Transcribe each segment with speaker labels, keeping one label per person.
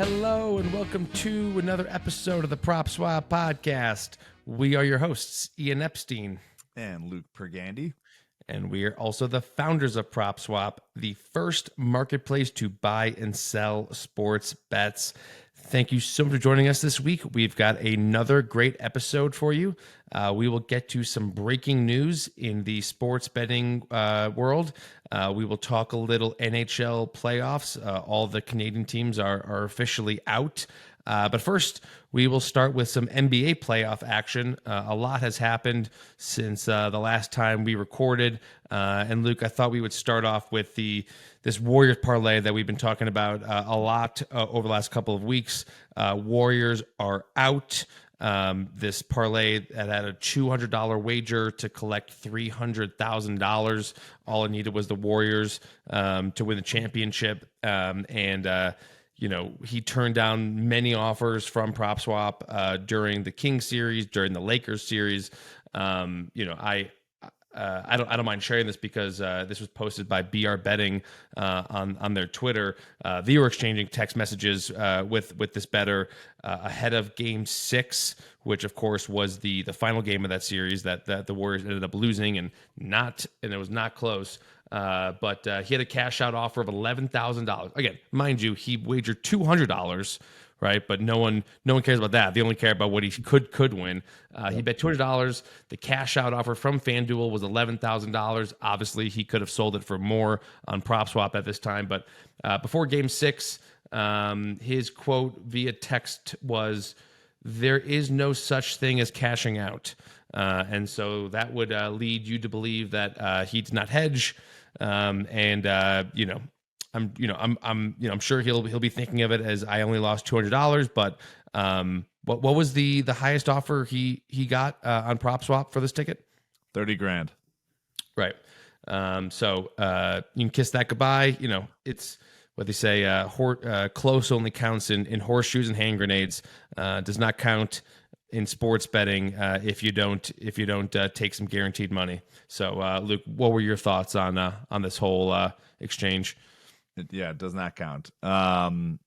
Speaker 1: Hello and welcome to another episode of the PropSwap podcast. We are your hosts, Ian Epstein
Speaker 2: and Luke Pergande.
Speaker 1: And we are also the founders of PropSwap, the first marketplace to buy and sell sports bets. Thank you so much for joining us this week. We've got another great episode for you. We will get to some breaking news in the sports betting world. We will talk a little NHL playoffs. All the Canadian teams are officially out. But first, we will start with some NBA playoff action. A lot has happened since the last time we recorded. And Luke, I thought we would start off with this Warriors parlay that we've been talking about a lot over the last couple of weeks. Warriors are out. This parlay that had a $200 wager to collect $300,000. All it needed was the Warriors to win the championship. He turned down many offers from PropSwap during the Kings series, during the Lakers series. I don't mind sharing this because this was posted by BR Betting on their Twitter. They were exchanging text messages with this bettor ahead of Game 6, which of course was the final game of that series that the Warriors ended up losing, and it was not close. But he had a cash out offer of $11,000. Again, mind you, he wagered $200. Right, but no one cares about that. They only care about what he could win. He bet $200. The cash out offer from FanDuel was $11,000. Obviously, he could have sold it for more on PropSwap at this time. But before Game 6, his quote via text was, "There is no such thing as cashing out," and so that would lead you to believe that he did not hedge, I'm sure he'll be thinking of it as I only lost $200, but what was the highest offer he got on PropSwap for this ticket?
Speaker 2: $30,000.
Speaker 1: Right. So you can kiss that goodbye. It's what they say. Close only counts in horseshoes and hand grenades. Does not count in sports betting if you don't take some guaranteed money. So Luke, what were your thoughts on this whole exchange?
Speaker 2: It does not count. I've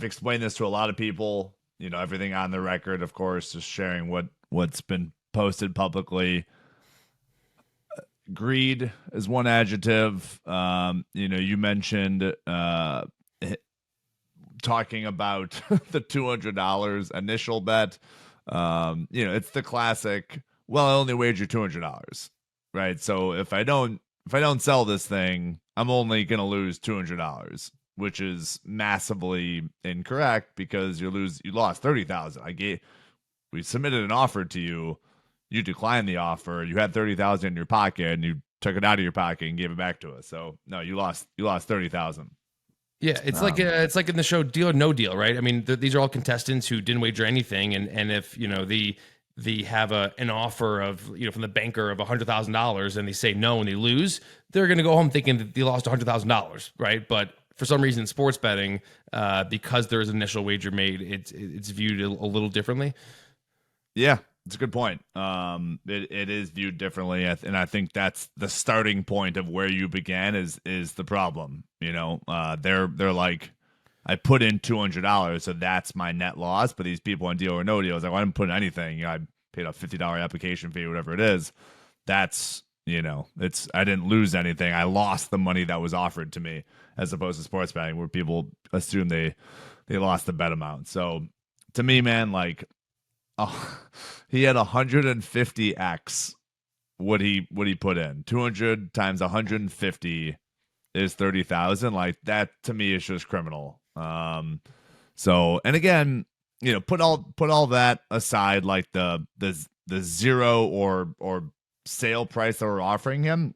Speaker 2: explained this to a lot of people, everything on the record, of course, just sharing what's been posted publicly. Greed is one adjective. You mentioned talking about the $200 initial bet. It's the classic, well, I only wagered $200, right? So if I don't sell this thing, I'm only going to lose $200, which is massively incorrect because you lost $30,000. We submitted an offer to you. You declined the offer. You had $30,000 in your pocket and you took it out of your pocket and gave it back to us. So no, you lost $30,000.
Speaker 1: Yeah, it's like in the show Deal or No Deal, right? I mean, these are all contestants who didn't wager anything, and if they have an offer of from the banker of $100,000 and they say no and they lose, they're going to go home thinking that they lost $100,000, right? But for some reason, in sports betting, because there is an initial wager made, it's viewed a little differently.
Speaker 2: Yeah, it's a good point. It is viewed differently, and I think that's the starting point of where you began is the problem. They're like, I put in $200, so that's my net loss. But these people on Deal or No Deal, it's like, well, I didn't put in anything. I paid a $50 application fee, whatever it is. That's I didn't lose anything. I lost the money that was offered to me, as opposed to sports betting, where people assume they lost the bet amount. So to me, man, like, he had 150x what he put in. 200 times 150 is 30,000. Like, that to me is just criminal. So, and again, put all that aside, like the zero or sale price that we're offering him.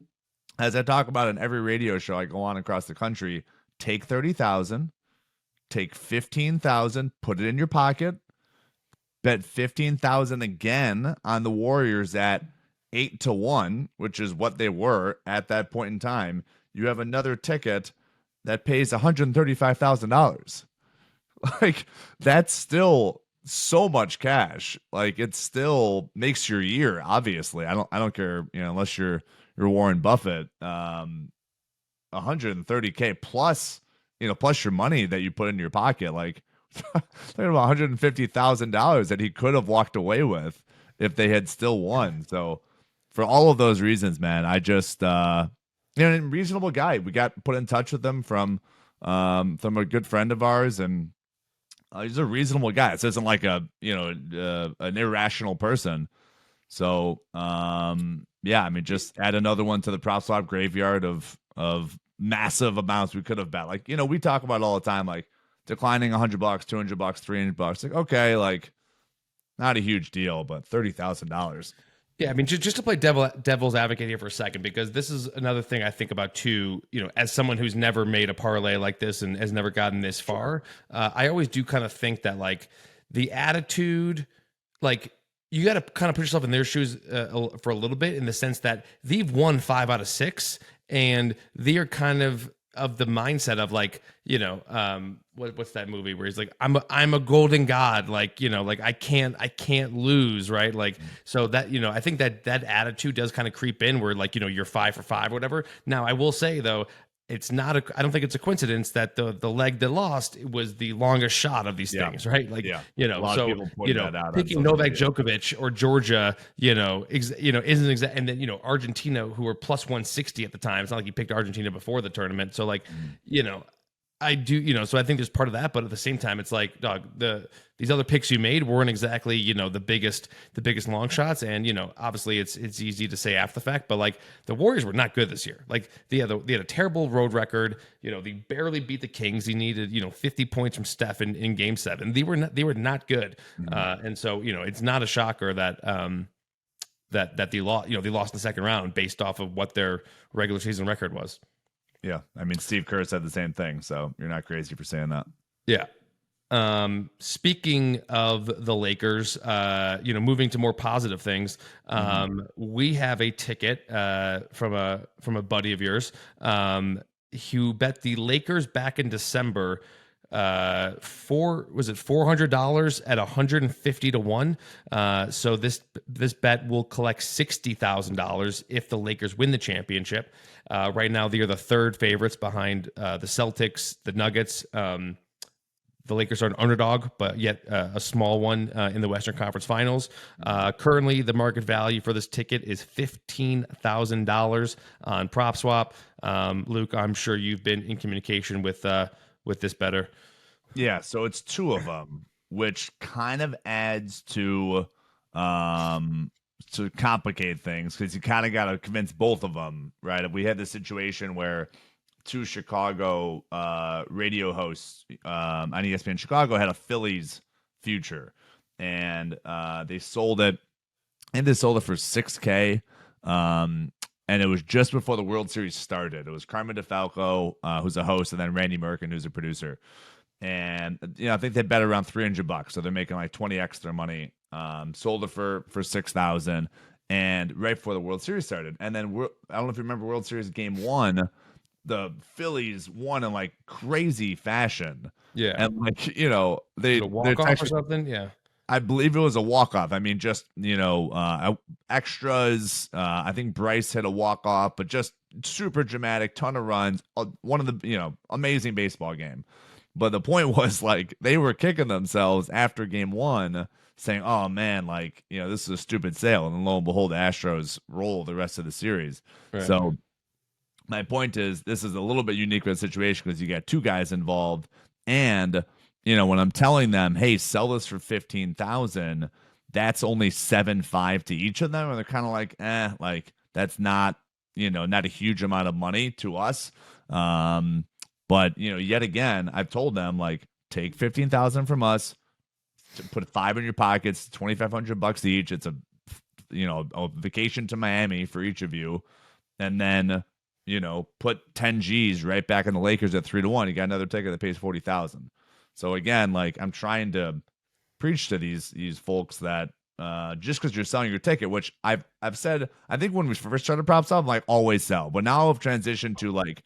Speaker 2: As I talk about in every radio show I go on across the country, take 30,000, take 15,000, put it in your pocket, bet 15,000 again on the Warriors at 8-1, which is what they were at that point in time. You have another ticket that pays $135,000. Like, that's still so much cash. Like, it still makes your year. Obviously, I don't care, unless you're Warren Buffett. $130K plus, plus your money that you put in your pocket, like talking about $150,000 that he could have walked away with if they had still won. So for all of those reasons, man, I just a reasonable guy. We got put in touch with him from a good friend of ours, and he's a reasonable guy. This isn't like an irrational person. So yeah, I mean, just add another one to the PropSwap graveyard of massive amounts we could have bet. Like, we talk about it all the time, like declining $100, $200, $300. Like, okay, like not a huge deal, but $30,000.
Speaker 1: Yeah, I mean, just to play devil's advocate here for a second, because this is another thing I think about too. As someone who's never made a parlay like this and has never gotten this far, I always do kind of think that like the attitude, like you got to kind of put yourself in their shoes for a little bit, in the sense that they've won 5 out of 6, and they are kind of the mindset of like, what's that movie where he's like, I'm a golden god, like, like I can't lose, right? Like, so that, I think that attitude does kind of creep in where like, you're 5 for 5 or whatever. Now I will say though, it's not I don't think it's a coincidence that the leg that lost was the longest shot of these things, right? Like, so picking Novak Djokovic or Georgia, isn't exact, and then Argentina, who were plus 160 at the time. It's not like you picked Argentina before the tournament, so like, I do, so I think there's part of that, but at the same time, it's like, dog, these other picks you made weren't exactly, the biggest long shots, and obviously it's easy to say after the fact, but like the Warriors were not good this year. Like they had a terrible road record. They barely beat the Kings. He needed 50 points from Steph in Game 7. They were not good, and so it's not a shocker that that they lost. They lost in the second round based off of what their regular season record was.
Speaker 2: Yeah, I mean, Steve Kerr said the same thing, so you're not crazy for saying that.
Speaker 1: Yeah. Speaking of the Lakers, moving to more positive things, we have a ticket from a buddy of yours who bet the Lakers back in December. Was it $400 at 150 to 1? So this bet will collect $60,000 if the Lakers win the championship. Right now, they are the third favorites behind the Celtics, the Nuggets. The Lakers are an underdog, but yet a small one in the Western Conference Finals. Currently, the market value for this ticket is $15,000 on PropSwap. Luke, I'm sure you've been in communication with this bettor.
Speaker 2: Yeah, so it's 2 of them, which kind of adds to complicate things, because you kind of got to convince both of them, right? We had the situation where 2 Chicago radio hosts on ESPN Chicago had a Phillies future, and they sold it, and they sold it for $6K. And it was just before the World Series started. It was Carmen DeFalco, who's a host, and then Randy Merkin, who's a producer. And I think they bet around $300, so they're making like 20 extra money. Sold it for $6,000, and right before the World Series started. And then I don't know if you remember World Series Game 1, the Phillies won in like crazy fashion.
Speaker 1: Yeah,
Speaker 2: and like they
Speaker 1: walk off or something. Yeah.
Speaker 2: I believe it was a walk-off. I mean, just, extras. I think Bryce hit a walk-off, but just super dramatic, ton of runs. One of the, amazing baseball game. But the point was, like, they were kicking themselves after Game 1, saying, oh, man, like, this is a stupid sale. And then lo and behold, the Astros roll the rest of the series. Right. So my point is, this is a little bit unique with the situation because you got 2 guys involved. And when I'm telling them, hey, sell this for $15,000, that's only $7,500 to each of them, and they're kind of like, like that's not, not a huge amount of money to us. But yet again, I've told them, like, take $15,000 from us, put 5 in your pockets, $2,500 each. It's a vacation to Miami for each of you, and then put 10 G's right back in the Lakers at 3-1. You got another ticket that pays $40,000. So again, like, I'm trying to preach to these folks that just because you're selling your ticket, which I've said, I think when we first started PropSwap, I'm like, always sell. But now I've transitioned to, like,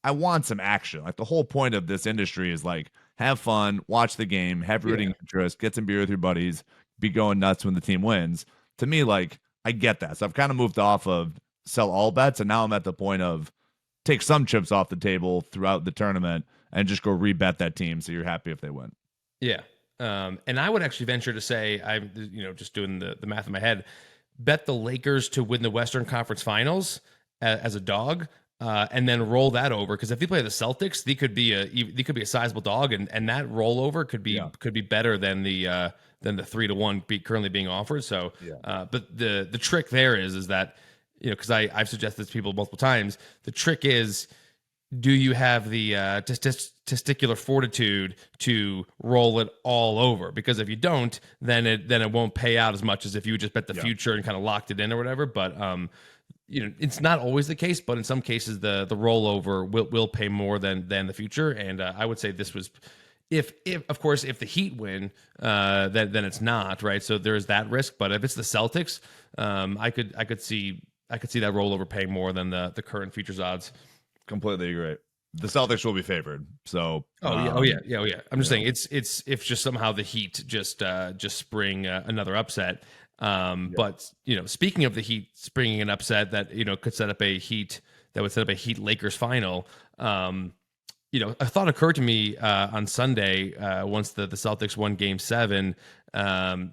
Speaker 2: I want some action. Like, the whole point of this industry is, like, have fun, watch the game, have rooting interest, get some beer with your buddies, be going nuts when the team wins. To me, like, I get that. So I've kind of moved off of sell all bets, and now I'm at the point of take some chips off the table throughout the tournament and just go rebet that team so you're happy if they win.
Speaker 1: Yeah. And I would actually venture to say, I'm just doing the math in my head, bet the Lakers to win the Western Conference Finals as a dog, and then roll that over, because if they play the Celtics, they could be a sizable dog, and that rollover could be better than the 3-1 currently being offered. So, but the trick there is that, because I've suggested this to people multiple times, the trick is, do you have the testicular fortitude to roll it all over? Because if you don't, then it won't pay out as much as if you just bet the future and kind of locked it in or whatever. But it's not always the case, but in some cases the rollover will pay more than the future. And I would say this was, if of course if the Heat win, then it's not, right. So there's that risk. But if it's the Celtics, I could see that rollover paying more than the current futures odds.
Speaker 2: Completely agree. The Celtics will be favored. So
Speaker 1: oh yeah. I'm just saying it's if just somehow the Heat just spring another upset. But speaking of the Heat springing an upset that could set up a Heat Lakers final. A thought occurred to me on Sunday once the Celtics won Game 7.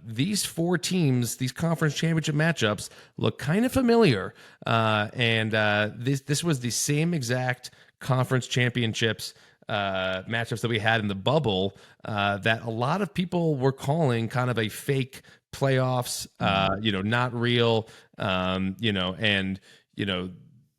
Speaker 1: These four teams, these conference championship matchups, look kind of familiar. And this was the same exact conference championships matchups that we had in the bubble that a lot of people were calling kind of a fake playoffs, not real,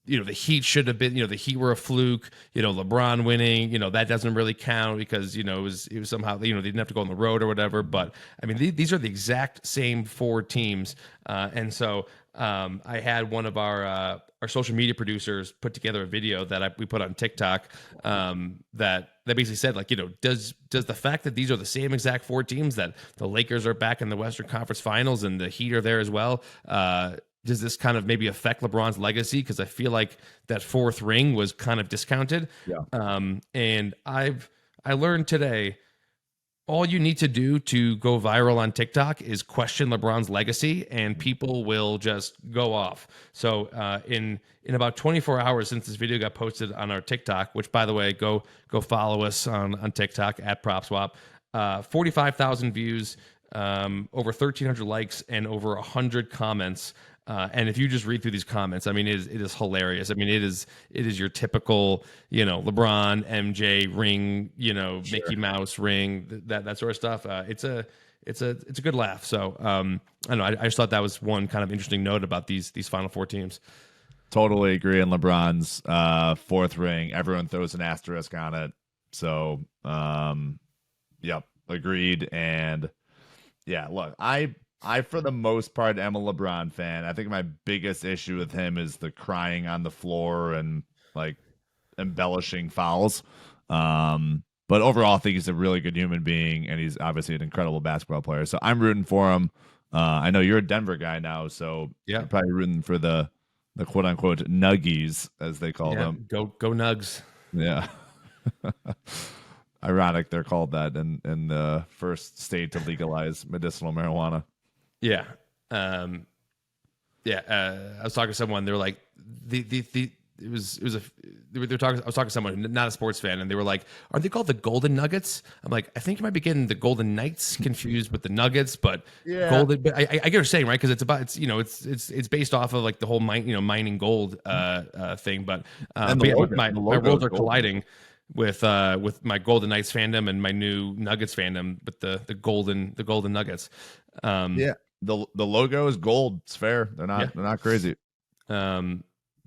Speaker 1: the Heat should have been, the Heat were a fluke, LeBron winning, that doesn't really count because, it was somehow, they didn't have to go on the road or whatever. But I mean, these are the exact same four teams. And so I had one of our social media producers put together a video that we put on TikTok that basically said, like, does the fact that these are the same exact four teams, that the Lakers are back in the Western Conference Finals and the Heat are there as well, does this kind of maybe affect LeBron's legacy? Because I feel like that fourth ring was kind of discounted. And I learned today, all you need to do to go viral on TikTok is question LeBron's legacy, and people will just go off. So in about 24 hours since this video got posted on our TikTok, which, by the way, go follow us on TikTok at PropSwap, 45,000 views, over 1,300 likes, and over 100 comments. And if you just read through these comments, I mean, it is hilarious. I mean, it is your typical, LeBron, MJ ring, sure, Mickey Mouse ring, that sort of stuff. It's a good laugh. So I don't know. I just thought that was one kind of interesting note about these Final Four teams.
Speaker 2: Totally agree. And LeBron's fourth ring, everyone throws an asterisk on it. So, yep, agreed. And yeah, look, I for the most part am a LeBron fan. I think my biggest issue with him is the crying on the floor and like embellishing fouls. But overall, I think he's a really good human being, and he's obviously an incredible basketball player. So I'm rooting for him. I know you're a Denver guy now, so you're probably rooting for the quote unquote Nuggies, as they call them.
Speaker 1: Go Nugs.
Speaker 2: Yeah. Ironic they're called that in the first state to legalize medicinal marijuana.
Speaker 1: Yeah. I was talking to someone, they were like, I was talking to someone, not a sports fan, and they were like, aren't they called the Golden Nuggets? I'm like, I think you might be getting the Golden Knights confused with the Nuggets, but Golden, but I get what you're saying, right? Because it's based off of like the whole mining gold thing, but my worlds are colliding with my Golden Knights fandom and my new Nuggets fandom with the golden Nuggets.
Speaker 2: The logo is gold. It's fair. They're not crazy.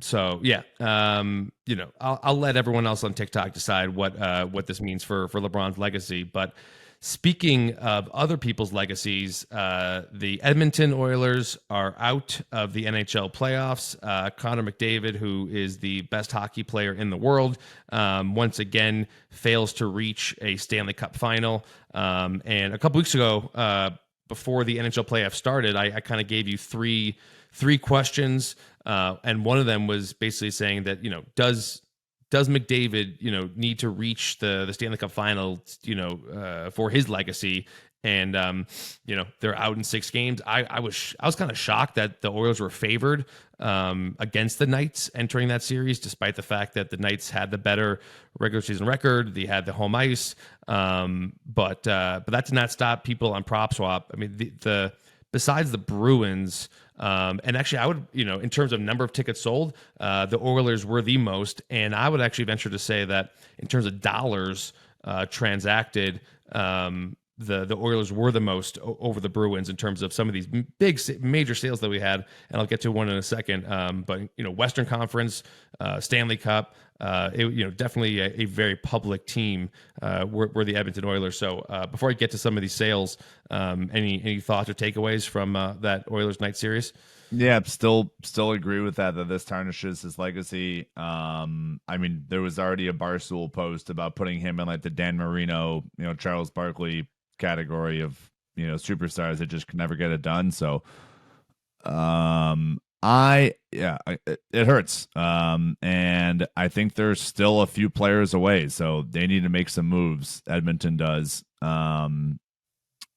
Speaker 1: So yeah, I'll let everyone else on TikTok decide what this means for LeBron's legacy. But speaking of other people's legacies, the Edmonton Oilers are out of the NHL playoffs. Connor McDavid, who is the best hockey player in the world, once again fails to reach a Stanley Cup final. And a couple weeks ago, before the NHL playoffs started, I kind of gave you three questions, and one of them was basically saying that does McDavid need to reach the Stanley Cup final for his legacy? And they're out in 6 games. I was kind of shocked that the Oilers were favored against the Knights entering that series, despite the fact that the Knights had the better regular season record. They had the home ice, but that did not stop people on PropSwap. I mean, the besides the Bruins. And actually, I would, in terms of number of tickets sold, the Oilers were the most. And I would actually venture to say that in terms of dollars transacted, the Oilers were the most over the Bruins in terms of some of these major sales that we had, and I'll get to one in a second. But Western Conference, Stanley Cup, definitely a very public team were the Edmonton Oilers. So before I get to some of these sales, any thoughts or takeaways from that Oilers Knights series?
Speaker 2: Yeah, still agree with that this tarnishes his legacy. I mean, there was already a Barstool post about putting him in like the Dan Marino, Charles Barkley category of superstars that just could never get it done. So it hurts. And I think there's still a few players away, so they need to make some moves. Edmonton does.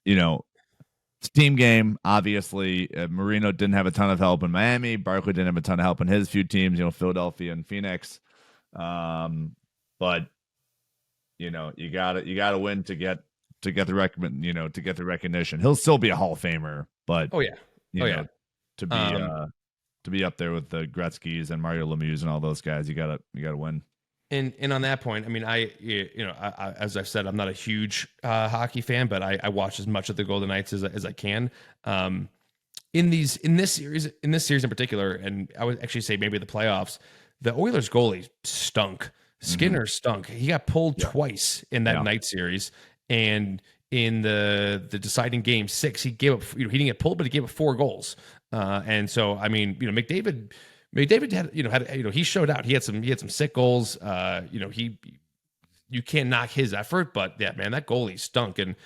Speaker 2: It's a team game, obviously. Marino didn't have a ton of help in Miami. Barkley didn't have a ton of help in his few teams, Philadelphia and Phoenix. But you gotta win to get the recognition. He'll still be a Hall of Famer, but to be up there with the Gretzky's and Mario Lemieux and all those guys, you gotta win.
Speaker 1: And on that point, I mean, I as I've said, I'm not a huge hockey fan, but I watch as much of the Golden Knights as I can. In this series in particular, and I would actually say maybe the playoffs, the Oilers goalie stunk. Skinner stunk. He got pulled twice in that night series, and in the deciding game 6, he gave up. He didn't get pulled, but he gave up 4 goals. And so, I mean, McDavid had he showed out. He had some sick goals. You can't knock his effort, but yeah, man, that goalie stunk. And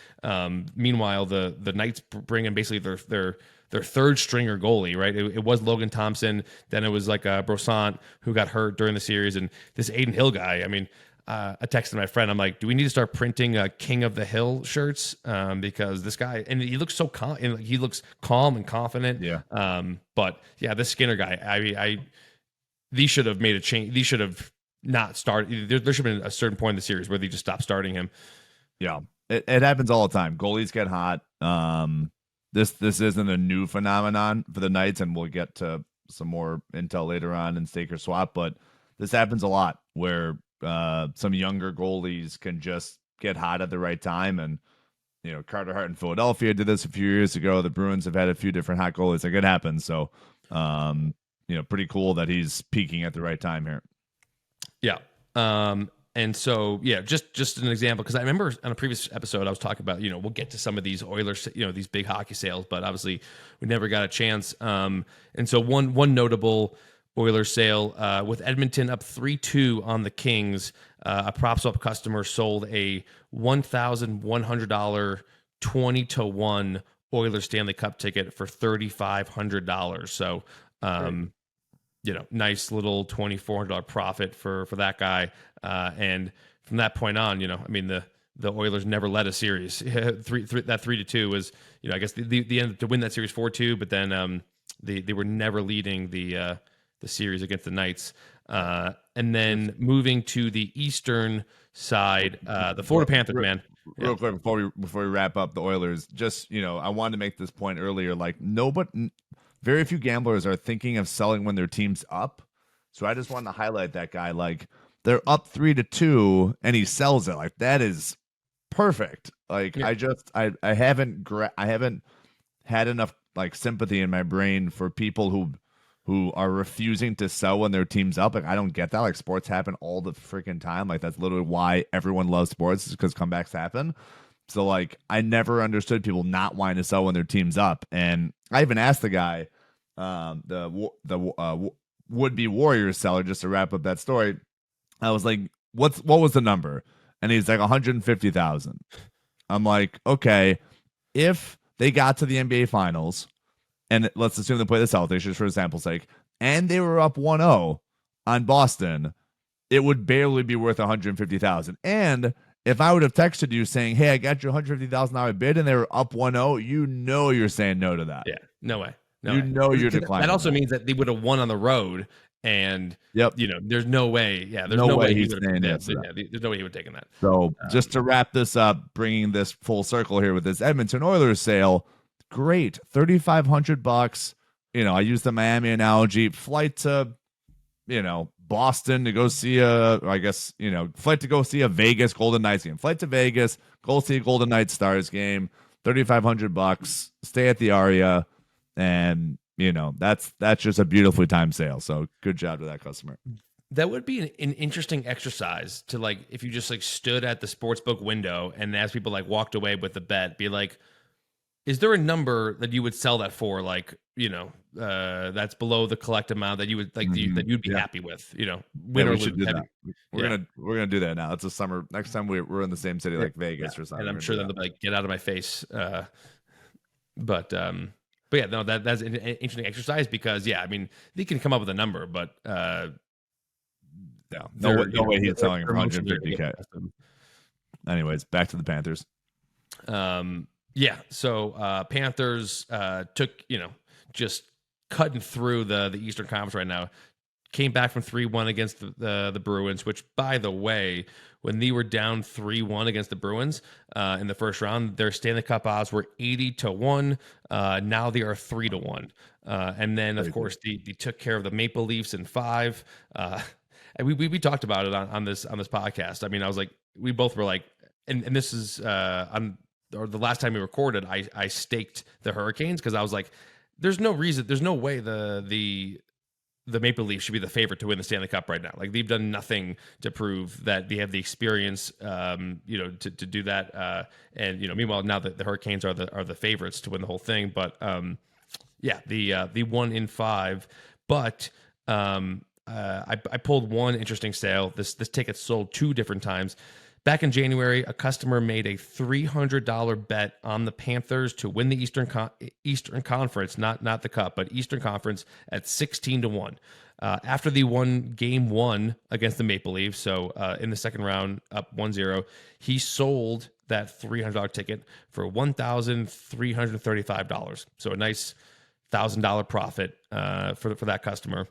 Speaker 1: meanwhile, the Knights bring in basically their third stringer goalie, right? It was Logan Thompson. Then it was like Brosant, who got hurt during the series, and this Aiden Hill guy. I mean, I texted my friend. I'm like, do we need to start printing King of the Hill shirts? Because this guy, and he looks so calm, and he looks calm and confident.
Speaker 2: Yeah.
Speaker 1: But yeah, this Skinner guy, these should have made a change. These should have not started. There should have been a certain point in the series where they just stopped starting him.
Speaker 2: Yeah, it happens all the time. Goalies get hot. This isn't a new phenomenon for the Knights, and we'll get to some more intel later on in Stake or Swap, but this happens a lot where some younger goalies can just get hot at the right time. And Carter Hart in Philadelphia did this a few years ago. The Bruins have had a few different hot goalies. Like, it happens. So pretty cool that he's peaking at the right time here. Yeah.
Speaker 1: And so, yeah, just an example, because I remember on a previous episode I was talking about, we'll get to some of these Oilers, these big hockey sales, but obviously we never got a chance. And so one notable Oilers sale with Edmonton up 3-2 on the Kings, a PropSwap customer sold a $1,100 20-1 Oilers Stanley Cup ticket for $3,500. So, nice little $2,400 profit for that guy. And from that point on, I mean, the Oilers never led a series. That 3-2 was, I guess the end to win that series 4-2, but then they were never leading the series against the Knights. And then moving to the Eastern side, the Florida Panthers, man.
Speaker 2: Real quick before we wrap up the Oilers, just I wanted to make this point earlier. Like, very few gamblers are thinking of selling when their team's up. So I just wanted to highlight that guy. Like, they're up 3-2 and he sells it. Like, that is perfect. Like, yeah. I haven't had enough like sympathy in my brain for people who are refusing to sell when their team's up. Like, I don't get that. Like, sports happen all the freaking time. Like, that's literally why everyone loves sports, is because comebacks happen. So, like, I never understood people not wanting to sell when their team's up. And I even asked the guy, the would-be Warriors seller, just to wrap up that story. I was like, what was the number? And he's like, 150,000. I'm like, okay, if they got to the NBA Finals, and let's assume they play the Celtics, just for example's sake, and they were up 1-0 on Boston, it would barely be worth 150,000. And if I would have texted you saying, "Hey, I got you $150,000 bid," and they were up 1-0, you're saying no to that.
Speaker 1: Yeah, no way. No
Speaker 2: You
Speaker 1: way.
Speaker 2: know you're
Speaker 1: 'Cause
Speaker 2: declining.
Speaker 1: that also
Speaker 2: that.
Speaker 1: means that they would have won on the road, and
Speaker 2: Yep.
Speaker 1: there's no way. Yeah, there's
Speaker 2: No
Speaker 1: no
Speaker 2: way
Speaker 1: way he
Speaker 2: he's
Speaker 1: would
Speaker 2: saying
Speaker 1: have.
Speaker 2: yes to that.
Speaker 1: There's no way he would have taken that.
Speaker 2: So just to wrap this up, bringing this full circle here with this Edmonton Oilers sale, great, $3,500. I use the Miami analogy. Flight to, Boston to go see flight to go see a Vegas Golden Knights game. Flight to Vegas, go see a Golden Knights Stars game. $3,500. Stay at the Aria, and that's just a beautifully timed sale. So good job to that customer.
Speaker 1: That would be an interesting exercise to, like, if you just like stood at the sportsbook window and as people like walked away with the bet, be like, is there a number that you would sell that for? Like, that's below the collect amount that you would like, that you'd be happy with, win or
Speaker 2: we
Speaker 1: lose.
Speaker 2: should do that. We're gonna do that now. It's a summer. Next time we're in the same city, like Vegas or something.
Speaker 1: And I'm sure they'll be like, get out of my face. But yeah, no, that's an interesting exercise because they can come up with a number, but
Speaker 2: no way he's selling for $150K. Anyways, back to the Panthers.
Speaker 1: So Panthers took, just cutting through the Eastern Conference right now. Came back from 3-1 against the Bruins, which, by the way, when they were down 3-1 against the Bruins in the first round, their Stanley Cup odds were 80-1. Now they are 3-1. And then, of course, they took care of the Maple Leafs in 5. And we talked about it on this podcast. I mean, I was like, we both were like, and this is the last time we recorded, I staked the Hurricanes because I was like, there's no way the Maple Leafs should be the favorite to win the Stanley Cup right now. Like, they've done nothing to prove that they have the experience, to do that. And meanwhile, now that the Hurricanes are the favorites to win the whole thing. But the 1 in 5. But I pulled one interesting sale. This ticket sold 2 different times. Back in January, a customer made a $300 bet on the Panthers to win the Eastern Conference, not the Cup, but Eastern Conference at 16-1. After the game 1 against the Maple Leafs, so in the second round, up 1-0, he sold that $300 ticket for $1,335. So a nice $1,000 profit for that customer.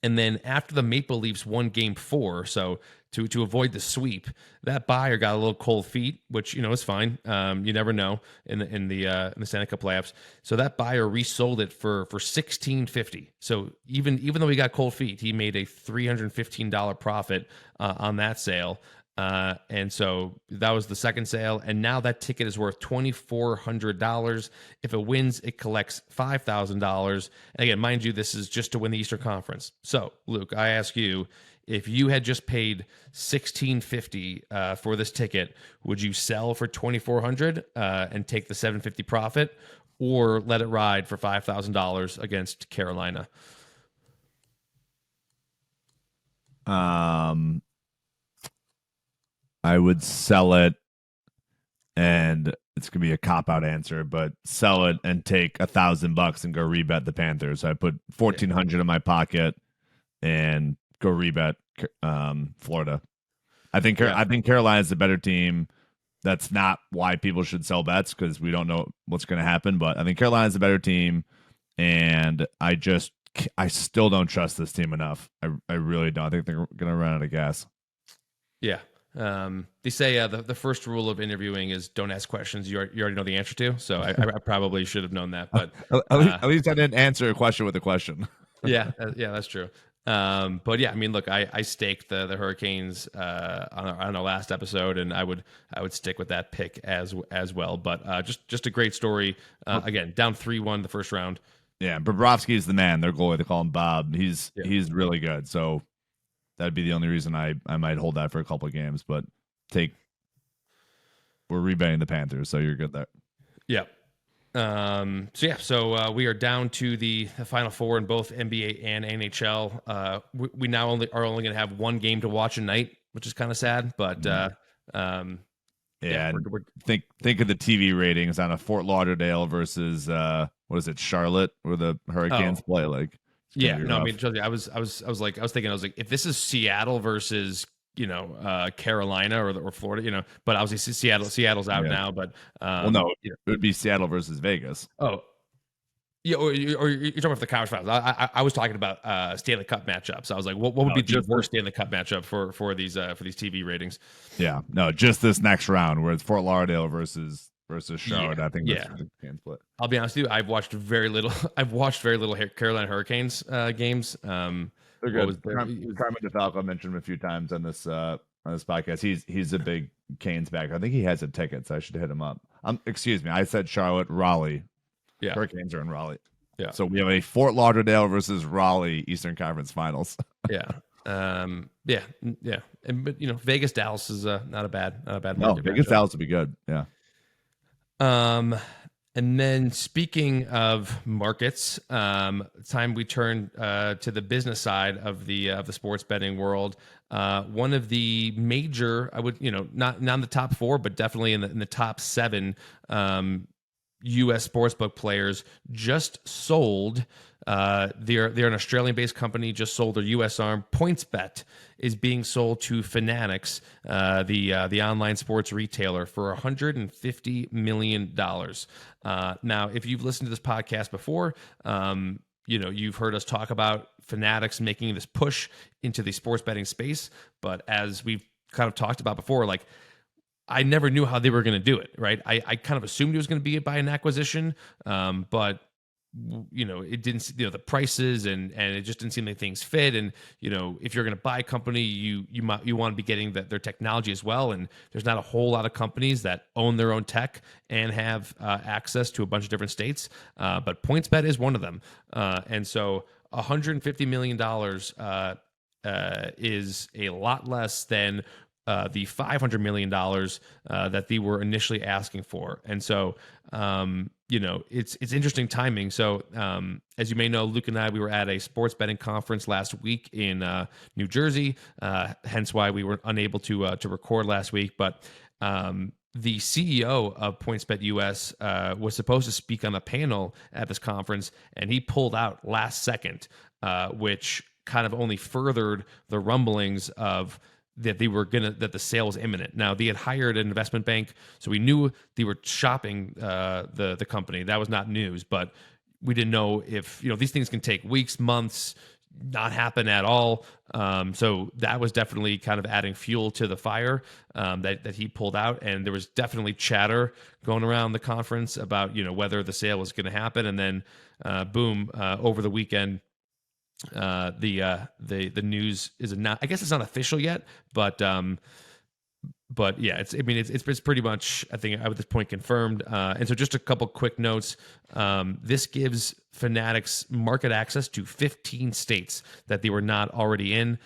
Speaker 1: And then after the Maple Leafs won game 4, so to avoid the sweep, that buyer got a little cold feet, which is fine. You never know in the Stanley Cup playoffs. So that buyer resold it for $1,650. So even though he got cold feet, he made a $315 profit on that sale. And so that was the second sale, and now that ticket is worth $2,400. If it wins, it collects $5,000. And again, mind you, this is just to win the Eastern Conference. So, Luke, I ask you, if you had just paid $1,650 for this ticket, would you sell for $2,400 and take the $750 profit, or let it ride for $5,000 against Carolina?
Speaker 2: I would sell it, and it's gonna be a cop-out answer, but sell it and take $1,000 and go rebet the Panthers. So I put $1,400 in my pocket and go rebet Florida. I think Carolina's the better team. That's not why people should sell bets, because we don't know what's going to happen. But I think Carolina's the better team, and I still don't trust this team enough. I really don't. I think they're going to run out of gas.
Speaker 1: Yeah. They say the first rule of interviewing is don't ask questions you already know the answer to. So I probably should have known that. But
Speaker 2: at least I didn't answer a question with a question.
Speaker 1: yeah, that's true. But yeah, I mean, look, I staked the Hurricanes on our last episode, and I would stick with that pick as well. But just a great story. Again, down 3-1 the first round.
Speaker 2: Yeah, Bobrovsky's the man. Their goalie, they call him Bob. He's really good. So that'd be the only reason I might hold that for a couple of games. But we're rebetting the Panthers, so you're good there.
Speaker 1: Yeah. So we are down to the Final Four in both NBA and NHL. We now only going to have one game to watch a night, which is kind of sad. But
Speaker 2: think of the TV ratings on a Fort Lauderdale versus what is it, Charlotte, where the Hurricanes play. Like,
Speaker 1: yeah, no, rough. I mean, I was thinking, if this is Seattle versus Carolina or Florida, but obviously Seattle's out
Speaker 2: Yeah.
Speaker 1: now, but
Speaker 2: Well, no, it would be Seattle versus Vegas.
Speaker 1: oh, yeah, or you're talking about the conference finals. I was talking about Stanley Cup matchups. I was like, what would
Speaker 2: No,
Speaker 1: be the
Speaker 2: just
Speaker 1: worst Stanley Cup matchup for these TV ratings?
Speaker 2: yeah, no, just this next round where it's Fort Lauderdale versus Charlotte.
Speaker 1: Yeah,
Speaker 2: I think that's
Speaker 1: yeah.
Speaker 2: the can split.
Speaker 1: I'll be honest with you. I've watched very little. I've watched very little Carolina Hurricanes games.
Speaker 2: They're
Speaker 1: What
Speaker 2: good.
Speaker 1: was there?
Speaker 2: Carmen DeFalco, I mentioned him a few times on this podcast. He's a big Canes back. I think he has a ticket, so I should hit him up. Excuse me, I said Charlotte, Raleigh.
Speaker 1: Yeah,
Speaker 2: Hurricanes are in Raleigh.
Speaker 1: yeah.
Speaker 2: So we have a Fort Lauderdale versus Raleigh Eastern Conference Finals.
Speaker 1: Yeah. Yeah. But Vegas Dallas is not a bad
Speaker 2: No,
Speaker 1: market
Speaker 2: Vegas
Speaker 1: matchup.
Speaker 2: Dallas would be good. Yeah.
Speaker 1: And then speaking of markets, time we turn to the business side of the sports betting world. One of the major, I would not in the top four, but definitely in the top seven U.S. sportsbook players just sold. They're an Australian-based company. Just sold their U.S. arm. PointsBet is being sold to Fanatics, the online sports retailer, for $150 million. Now, if you've listened to this podcast before, you've heard us talk about Fanatics making this push into the sports betting space. But as we've kind of talked about before, like, I never knew how they were going to do it, right? I kind of assumed it was going to be by an acquisition, but it didn't. The prices and it just didn't seem like things fit. And if you're going to buy a company, you want to be getting their technology as well. And there's not a whole lot of companies that own their own tech and have access to a bunch of different states. But PointsBet is one of them, and so $150 million is a lot less than the $500 million that they were initially asking for. And so, it's interesting timing. So, as you may know, Luke and I, we were at a sports betting conference last week in New Jersey, hence why we were unable to record last week. But the CEO of PointsBet US was supposed to speak on a panel at this conference, and he pulled out last second, which kind of only furthered the rumblings of that the sale was imminent. Now, they had hired an investment bank, so we knew they were shopping the company. That was not news, but we didn't know if these things can take weeks, months, not happen at all. So that was definitely kind of adding fuel to the fire that he pulled out, and there was definitely chatter going around the conference about whether the sale was going to happen, and then boom, over the weekend. The news is not. I guess it's not official yet, but yeah, it's pretty much, I think, at this point confirmed. And so just a couple quick notes. This gives Fanatics market access to 15 states that they were not already in,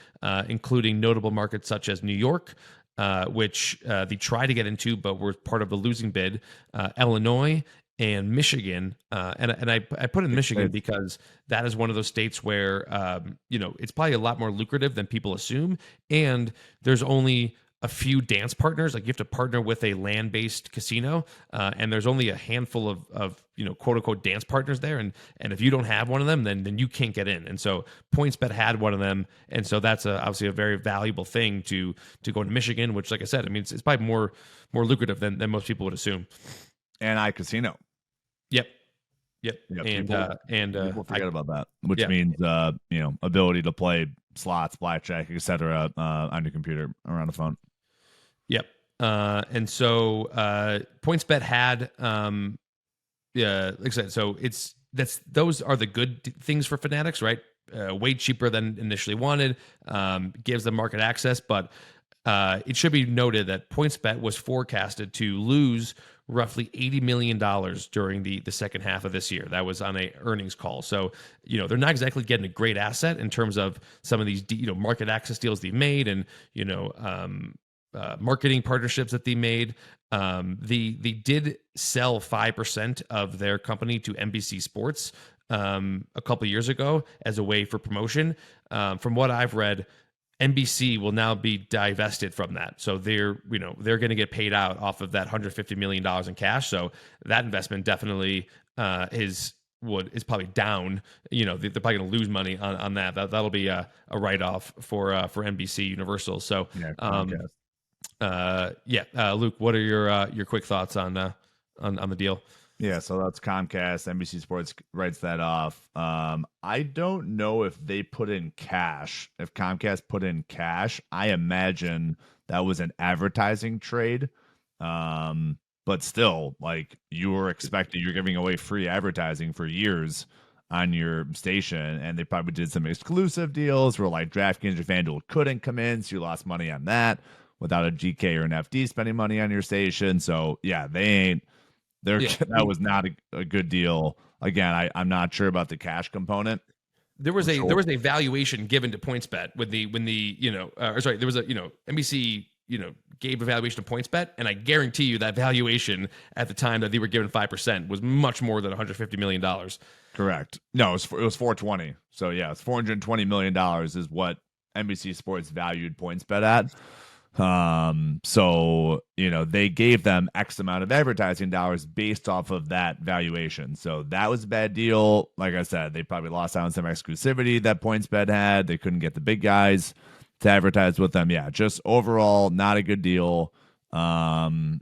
Speaker 1: including notable markets such as New York, which they tried to get into but were part of the losing bid, Illinois, and Michigan, and I put in Michigan because that is one of those states where it's probably a lot more lucrative than people assume, and there's only a few dance partners. Like, you have to partner with a land-based casino, and there's only a handful of quote unquote dance partners there, and if you don't have one of them, then you can't get in. And so PointsBet had one of them, and so that's obviously a very valuable thing to go into Michigan, which, like I said, it's probably more lucrative than most people would assume.
Speaker 2: And iCasino.
Speaker 1: Yep.
Speaker 2: And people forget about that, which means ability to play slots, blackjack, etc. On your computer or on the phone.
Speaker 1: Yep. And so PointsBet had like I said, so those are the good things for Fanatics, right? Way cheaper than initially wanted, gives them market access, but it should be noted that PointsBet was forecasted to lose roughly $80 million during the second half of this year. That was on a earnings call. So, they're not exactly getting a great asset in terms of some of these, market access deals they've made and, marketing partnerships that they made. They did sell 5% of their company to NBC Sports a couple of years ago as a way for promotion. From what I've read, NBC will now be divested from that. So they're going to get paid out off of that $150 million in cash. So that investment definitely is is probably down. They're probably going to lose money on that. That'll be a write off for NBC Universal. So
Speaker 2: Yeah,
Speaker 1: Luke, what are your quick thoughts on the deal?
Speaker 2: Yeah, so that's Comcast. NBC Sports writes that off. I don't know if they put in cash. If Comcast put in cash, I imagine that was an advertising trade. But still, like you're giving away free advertising for years on your station, and they probably did some exclusive deals where like DraftKings or FanDuel couldn't come in, so you lost money on that without a GK or an FD spending money on your station. So yeah, they ain't. That was not a good deal. Again, I'm not sure about the cash component.
Speaker 1: There was a valuation given to PointsBet there was a NBC gave a valuation to PointsBet, and I guarantee you that valuation at the time that they were given 5% was much more than $150 million.
Speaker 2: Correct. No, it was 420. So yeah, it's $420 million is what NBC Sports valued PointsBet at. So they gave them X amount of advertising dollars based off of that valuation. So that was a bad deal. Like I said, they probably lost out on some exclusivity that PointsBet had. They couldn't get the big guys to advertise with them. Yeah, just overall not a good deal. So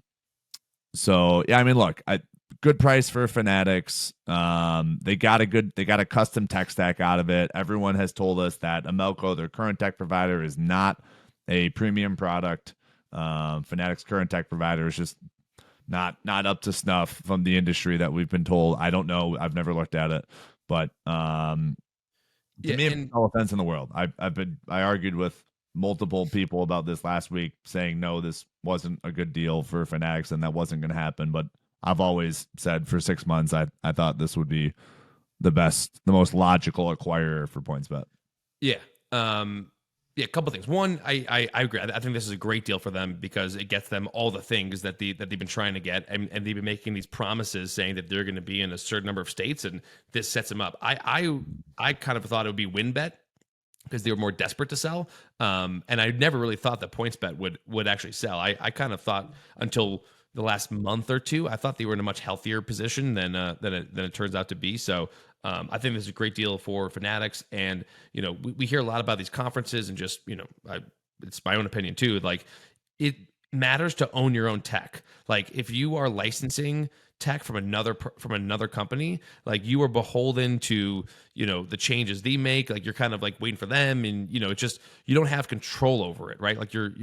Speaker 2: yeah, I mean, look, good price for Fanatics. They got a custom tech stack out of it. Everyone has told us that Amelco, their current tech provider, is not a premium product. Fanatics' current tech provider is just not up to snuff from the industry that we've been told. I don't know. I've never looked at it, but to me, no offense in the world. I argued with multiple people about this last week, saying no, this wasn't a good deal for Fanatics, and that wasn't going to happen. But I've always said for 6 months, I thought this would be the most logical acquirer for PointsBet.
Speaker 1: Yeah. Yeah, a couple things. One, I agree. I think this is a great deal for them because it gets them all the things that they've been trying to get, and they've been making these promises saying that they're going to be in a certain number of states, and this sets them up. I kind of thought it would be WinBet because they were more desperate to sell, and I never really thought that PointsBet would actually sell. I kind of thought until the last month or two, I thought they were in a much healthier position than it turns out to be. So. I think this is a great deal for Fanatics, and we hear a lot about these conferences, and just it's my own opinion too. Like, it matters to own your own tech. Like, if you are licensing tech from another company, like you are beholden to the changes they make. Like, you're kind of like waiting for them, and it's just you don't have control over it, right? Like you're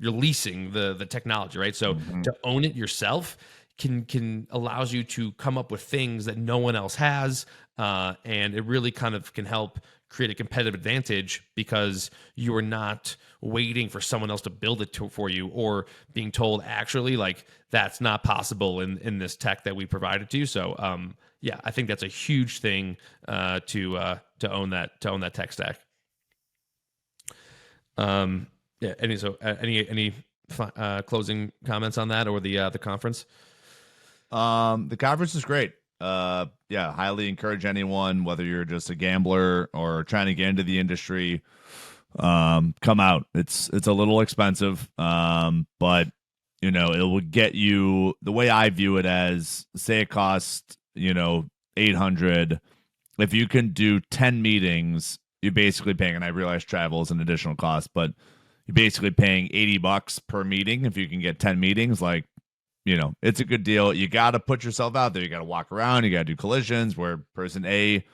Speaker 1: leasing the technology, right? So to own it yourself can allows you to come up with things that no one else has, and it really kind of can help create a competitive advantage because you are not waiting for someone else to build it for you, or being told actually like that's not possible in this tech that we provided to you. So yeah, I think that's a huge thing to own that tech stack. Yeah. Any closing comments on that or the conference?
Speaker 2: The conference is great. Yeah, highly encourage anyone, whether you're just a gambler or trying to get into the industry, come out. It's a little expensive, but it will get you. The way I view it as, say it costs $800. If you can do 10 meetings, you're basically paying. And I realize travel is an additional cost, but you're basically paying $80 per meeting if you can get 10 meetings. Like, it's a good deal. You got to put yourself out there. You got to walk around. You got to do collisions where person A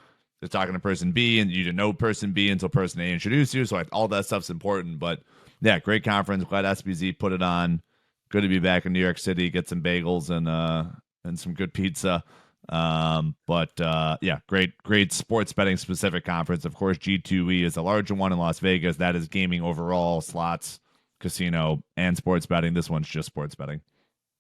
Speaker 2: is talking to person B, and you didn't know person B until person A introduced you. So all that stuff's important. But yeah, great conference. Glad SBZ put it on. Good to be back in New York City. Get some bagels and some good pizza. Yeah, great sports betting specific conference. Of course, G2E is a larger one in Las Vegas. That is gaming overall, slots, casino, and sports betting. This one's just sports betting.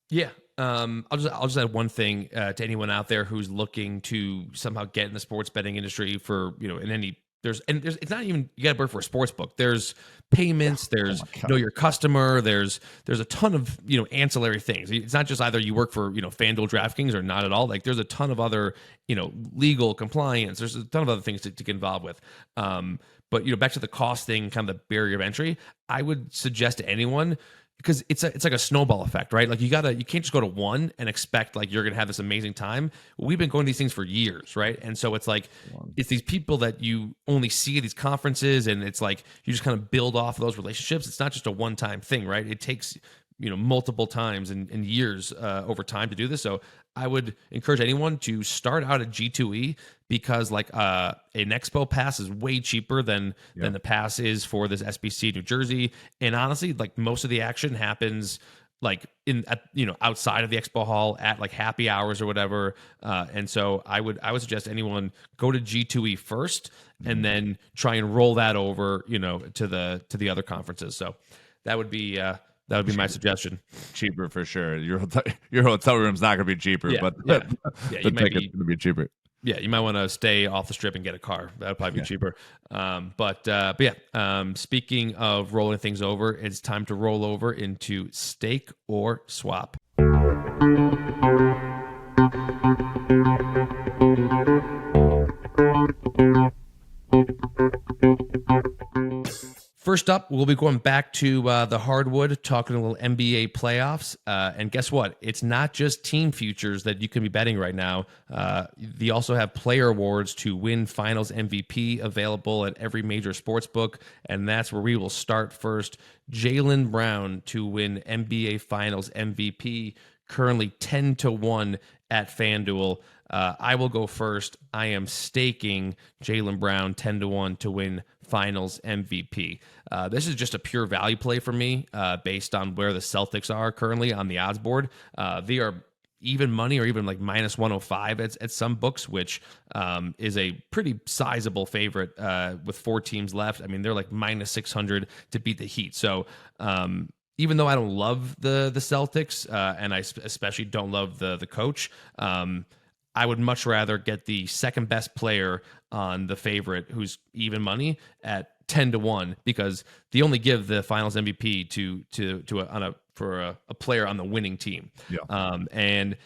Speaker 1: Yeah. I'll just add one thing to anyone out there who's looking to somehow get in the sports betting industry for, it's not even, you got to work for a sports book. There's payments, there's know your customer, there's a ton of, ancillary things. It's not just either you work for, FanDuel, DraftKings, or not at all. Like, there's a ton of other, legal compliance. There's a ton of other things to get involved with. But, back to the cost thing, kind of the barrier of entry, I would suggest to anyone, because it's like a snowball effect, right? Like you can't just go to one and expect like you're gonna have this amazing time. We've been going to these things for years, right? And so it's like it's these people that you only see at these conferences, and it's like you just kind of build off of those relationships. It's not just a one-time thing, right? It takes multiple times and years over time to do this. So I would encourage anyone to start out at G2E, because like an expo pass is way cheaper than the pass is for this SBC New Jersey. And honestly, like most of the action happens like outside of the expo hall at like happy hours or whatever. And so I would suggest anyone go to G2E first and then try and roll that over, to the other conferences. So that would be my suggestion.
Speaker 2: Cheaper for sure. Your hotel room's not going to be cheaper, but the ticket's going to be cheaper.
Speaker 1: Yeah, you might want to stay off the strip and get a car. That'll probably be cheaper. But yeah, speaking of rolling things over, it's time to roll over into stake or swap. First up, we'll be going back to the hardwood, talking a little NBA playoffs. And guess what? It's not just team futures that you can be betting right now. They also have player awards to win finals MVP available at every major sports book. And that's where we will start first. Jaylen Brown to win NBA Finals MVP, currently 10-1 at FanDuel. I will go first. I am staking Jaylen Brown 10-1 to win Finals MVP. This is just a pure value play for me, based on where the Celtics are currently on the odds board. They are even money or even like minus 105 at some books, which is a pretty sizable favorite with 4 teams left. I mean, they're like minus 600 to beat the Heat. So even though I don't love the Celtics, and I especially don't love the coach, I would much rather get the second best player on the favorite, who's even money at 10-1, because they only give the Finals MVP for a player on the winning team. Yeah. And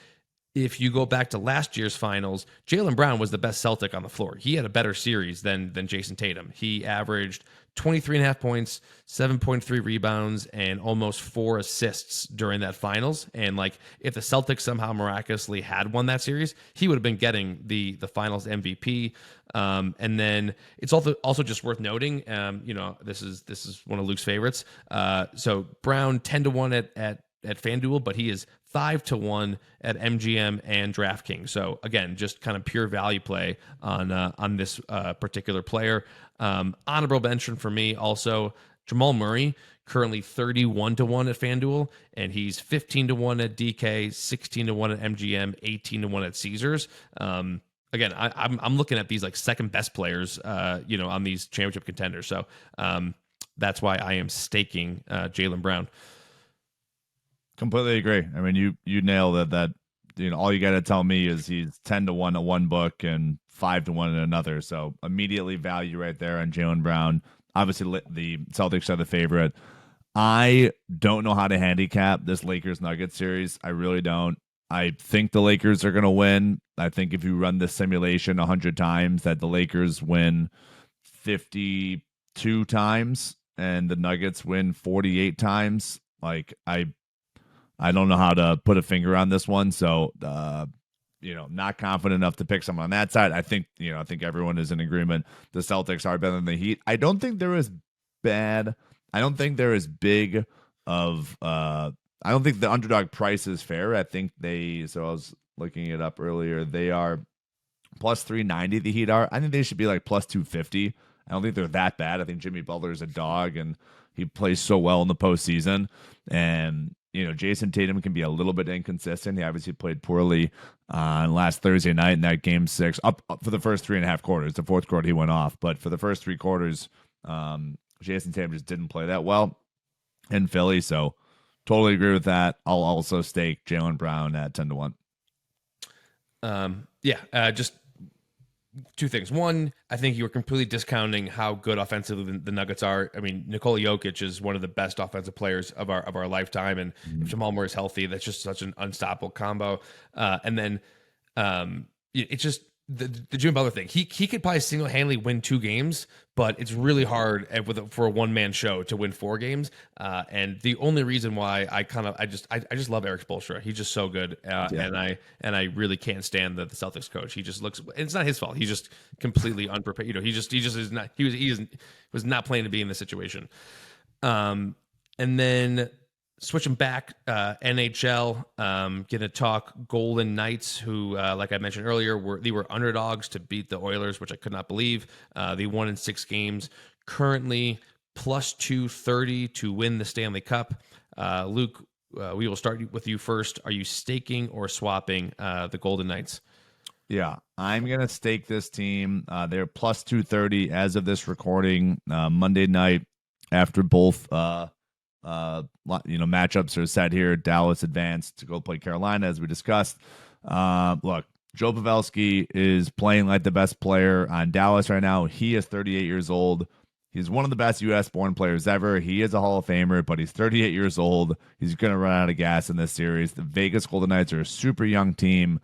Speaker 1: if you go back to last year's finals, Jaylen Brown was the best Celtic on the floor. He had a better series than Jason Tatum. He averaged 23.5 points, 7.3 rebounds, and almost 4 assists during that finals. And like, if the Celtics somehow miraculously had won that series, he would have been getting the finals MVP. And then it's also just worth noting, this is one of Luke's favorites. So Brown 10-1 at FanDuel, but he is 5-1 at MGM and DraftKings. So again, just kind of pure value play on this particular player. Honorable mention for me also, Jamal Murray, currently 31-1 at FanDuel, and he's 15-1 at DK, 16-1 at MGM, 18-1 at Caesars. Again, I'm looking at these like second best players, on these championship contenders. So that's why I am staking Jaylen Brown.
Speaker 2: Completely agree. I mean, you nailed that. All you got to tell me is he's 10-1 at one book and 5-1 at another. So immediately value right there on Jaylen Brown. Obviously, the Celtics are the favorite. I don't know how to handicap this Lakers Nuggets series. I really don't. I think the Lakers are going to win. I think if you run this simulation 100 times, that the Lakers win 52 times and the Nuggets win 48 times. Like, I don't know how to put a finger on this one, so not confident enough to pick someone on that side. I think everyone is in agreement. The Celtics are better than the Heat. I don't think they're as bad. I don't think they're as big of. I don't think the underdog price is fair. I think so I was looking it up earlier. They are plus 390. The Heat are. I think they should be like plus 250. I don't think they're that bad. I think Jimmy Butler is a dog, and he plays so well in the postseason. And Jason Tatum can be a little bit inconsistent. He obviously played poorly on last Thursday night in that game 6, up for the first 3.5 quarters. The fourth quarter, he went off. But for the first 3 quarters, Jason Tatum just didn't play that well in Philly. So totally agree with that. I'll also stake Jaylen Brown at 10-1.
Speaker 1: Just 2 things. One, I think you were completely discounting how good offensively the Nuggets are. I mean, Nikola Jokic is one of the best offensive players of our lifetime, and if Jamal Murray is healthy, that's just such an unstoppable combo. And then it's just the Jimmy Butler thing. He could probably single handedly win 2 games, but it's really hard for a one man show to win 4 games. And the only reason why I just love Eric Spoelstra. He's just so good, and I really can't stand the Celtics coach. He just looks. It's not his fault. He's just completely unprepared. He just is not. He was not planning to be in this situation. And then switching back, NHL, going to talk Golden Knights, who, like I mentioned earlier, they were underdogs to beat the Oilers, which I could not believe. They won in 6 games, currently plus 230 to win the Stanley Cup. Luke, we will start with you first. Are you staking or swapping the Golden Knights?
Speaker 2: Yeah, I'm going to stake this team. They're plus 230 as of this recording, Monday night after both matchups are set here. Dallas advanced to go play Carolina, as we discussed. Look, Joe Pavelski is playing like the best player on Dallas right now. He is 38 years old. He's one of the best U.S.-born players ever. He is a Hall of Famer, but he's 38 years old. He's going to run out of gas in this series. The Vegas Golden Knights are a super young team.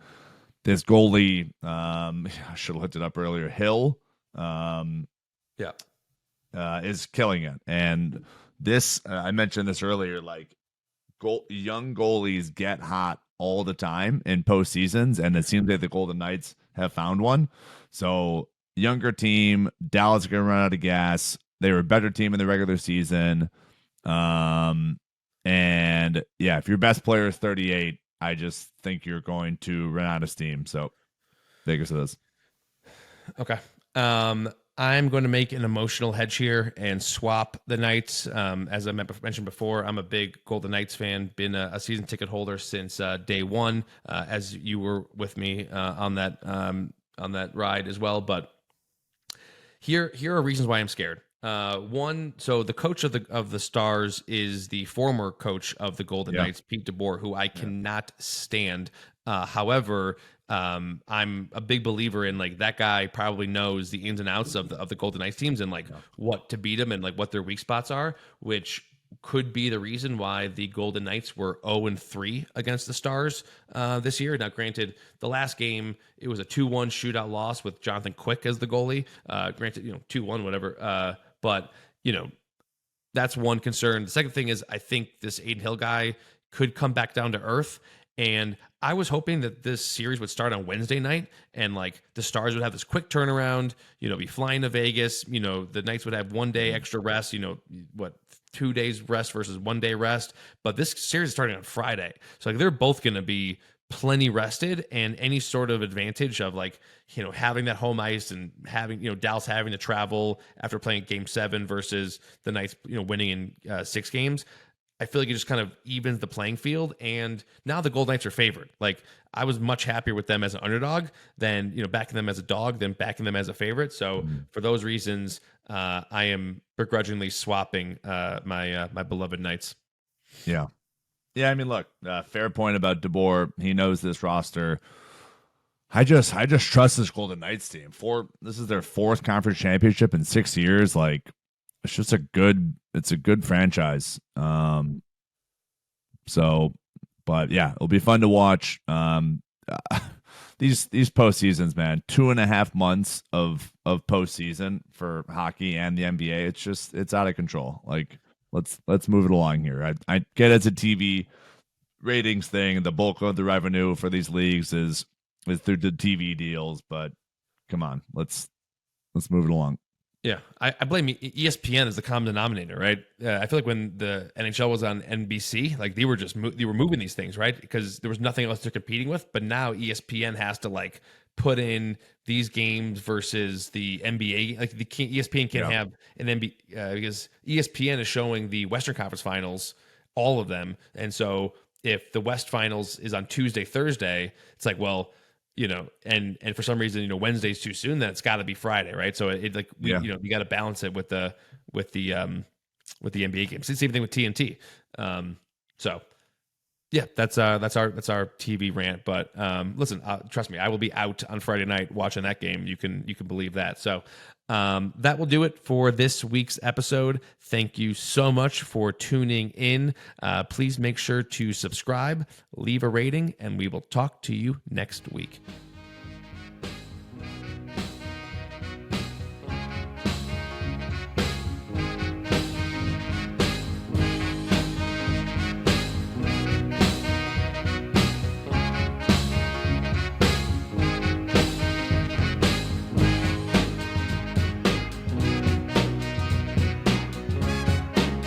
Speaker 2: This goalie, I should have looked it up earlier, Hill, is killing it. And this, I mentioned this earlier, like young goalies get hot all the time in postseasons, and it seems like the Golden Knights have found one. So younger team, Dallas are going to run out of gas. They were a better team in the regular season. And yeah, if your best player is 38, I just think you're going to run out of steam. So Vegas it is.
Speaker 1: Okay. I'm going to make an emotional hedge here and swap the Knights. As I mentioned before, I'm a big Golden Knights fan, been a season ticket holder since day one, as you were with me on that ride as well. But here are reasons why I'm scared. One, so the coach of the Stars is the former coach of the Golden Knights, Pete DeBoer, who I cannot stand. However, I'm a big believer in, like, that guy probably knows the ins and outs of the Golden Knights teams and like what to beat them and like what their weak spots are, which could be the reason why the Golden Knights were 0-3 against the Stars this year. Now, granted, the last game, it was a 2-1 shootout loss with Jonathan Quick as the goalie. Granted, 2-1, whatever. But, that's one concern. The second thing is, I think this Aiden Hill guy could come back down to earth. And I was hoping that this series would start on Wednesday night and like the Stars would have this quick turnaround, be flying to Vegas. The Knights would have 1 day extra rest, 2 days rest versus 1 day rest. But this series is starting on Friday. So like they're both going to be plenty rested, and any sort of advantage of like, having that home ice and having, Dallas having to travel after playing game 7 versus the Knights, winning in 6 games. I feel like it just kind of evens the playing field, and now the Golden Knights are favored. Like, I was much happier with them as an underdog than, backing them as a dog than backing them as a favorite. So for those reasons, I am begrudgingly swapping my beloved Knights.
Speaker 2: Yeah. Yeah, I mean, look, fair point about DeBoer. He knows this roster. I just trust this Golden Knights team. This is their 4th conference championship in 6 years. Like, it's just a good franchise. But yeah, it'll be fun to watch. These postseasons, man, 2.5 months of postseason for hockey and the NBA. It's out of control. Like, let's move it along here. I get it's a TV ratings thing. The bulk of the revenue for these leagues is through the TV deals, but come on, let's move it along.
Speaker 1: Yeah, I blame ESPN as the common denominator, right? I feel like when the NHL was on NBC, like they were moving these things, right? Because there was nothing else they're competing with. But now ESPN has to like put in these games versus the NBA. Like ESPN can't have an NBA because ESPN is showing the Western Conference Finals, all of them, and so if the West Finals is on Tuesday, Thursday, it's like, well, and for some reason, Wednesday's too soon, then it's got to be Friday, right? So you got to balance it with the NBA games. It's the same thing with TNT. So yeah, that's our TV rant. But listen, trust me, I will be out on Friday night watching that game. You can believe that. So that will do it for this week's episode. Thank you so much for tuning in. Please make sure to subscribe, leave a rating, and we will talk to you next week.